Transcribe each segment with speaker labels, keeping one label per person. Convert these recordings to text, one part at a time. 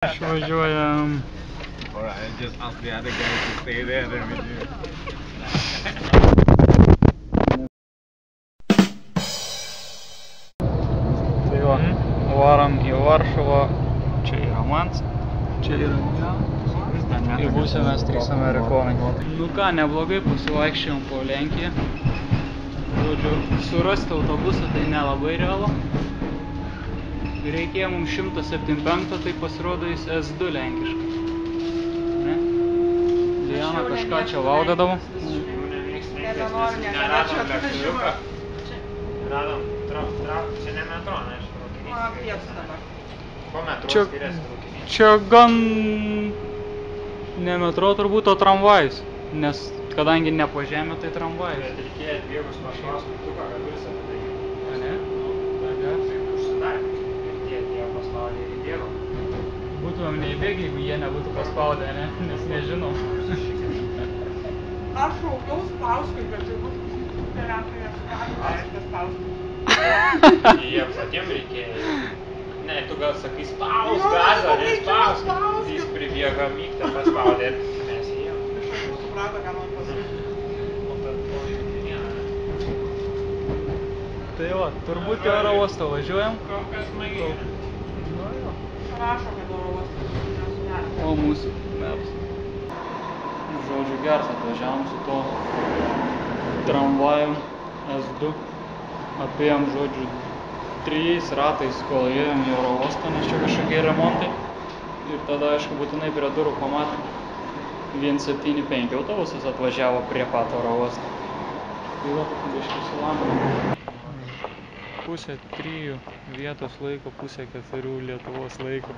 Speaker 1: Išvažiuojam.
Speaker 2: Alright, just ask the other guy to stay there then with you.
Speaker 1: Tai va, varam į Varšuvą. Čia yra Mans. Čia yra Milanas. Ir būsime mes 3 amerikonai. Nu ką, neblogai pasivaikščiojom po Lenkiją. Žodžiu, surasti autobusą tai nelabai realu. Reikėjo mums 175, tai pasirodo jis S2 lenkiškas. Ne? Diana kažką čia laudadavo.
Speaker 2: Nebenoriu, negalėčiau atvažiuoti. Radom, čia ne metro, neaišku, traukinys.
Speaker 3: O, pietų dabar.
Speaker 2: Po metro skiriasi traukinys.
Speaker 1: Čia gan ne metro turbūt, o tramvajus. Nes kadangi ne po žemę, tai tramvajus.
Speaker 2: Bet reikėjo atbėgus mašinos mygtuką, kad visą padaryti.
Speaker 1: A ne? Būtumėm neįbėgę, jeigu jie nebūtų paspaudę, ne? Nes nežinom.
Speaker 3: Aš šaukiau spauskui, bet jau būtų keliautojai nesugalvoja spauskui.
Speaker 2: Jiems patiems reikėjo. Ne, tu gal sakai spaus gazą, ne spaus. Jis pribėga mygtą, paspaudė ir mes įėjom.
Speaker 3: Iš aš suprato, ką man pasakyti.
Speaker 1: Tai va, turbūt į oro uostą važiuojam.
Speaker 2: Kol kas smagiai.
Speaker 3: Rašo, kad oro uostas nesudarė.
Speaker 1: O mūsų maps. Žodžiu, geras atvažiavom su to tramvajum S2. Apėjom, žodžiu, 3 ratais, kol ėjom į oro uostą, nes čia kažkokie remontai. Ir tada, aišku, būtinai prie durų pamatėm 175 autobusas atvažiavo prie pat oro uostą. Tai va, biškį sulamė. Pusė 3 vietos laiko, pusė 4 Lietuvos laiko.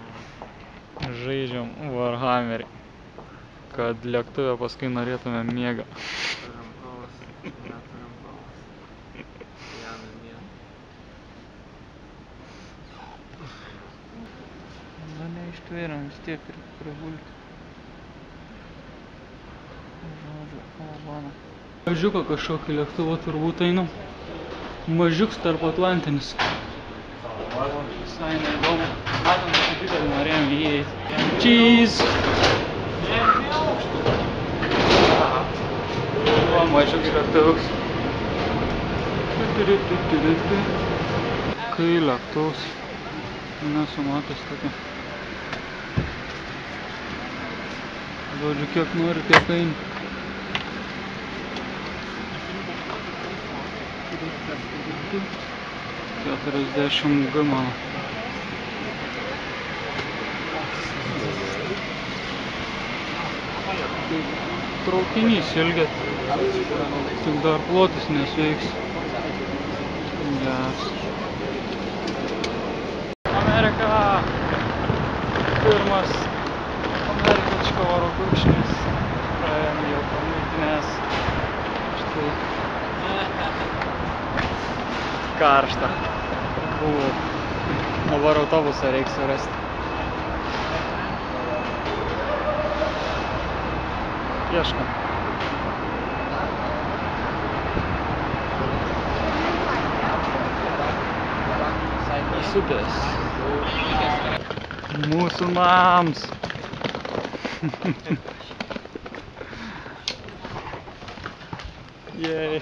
Speaker 1: Žaidžiam Warhammerį, kad lėktuvę paskui norėtume miegą.
Speaker 2: Turim kovas, neturim kovas. Jana mėg.
Speaker 1: Na, neištvėrėm vis tiek ir prigulti. Žodžiu, kalbana. Mažiuką kažkokį lėktuvą turbūt einam. Mažiuks tarp Atlantinis. Visai neįdomu. Matom, kad didelį norėjom įeiti. Cheese! Va, mažiuks lėktuvus. Kai lėktuvus. Nesu matęs tokio. Žodžiu, kiek nori, tiek eini. 40 G mano. Traukinys ilgėt. Tik dar plotis nesveiks. Yes. Amerika! Pirmas amerikiečko oro gurkšnis. Praėjom jau po muitinės. Štai. Karšta. Buvo. Dabar autobusą reiks surasti. Ieškam. Supės. Mūsų nams. Jei.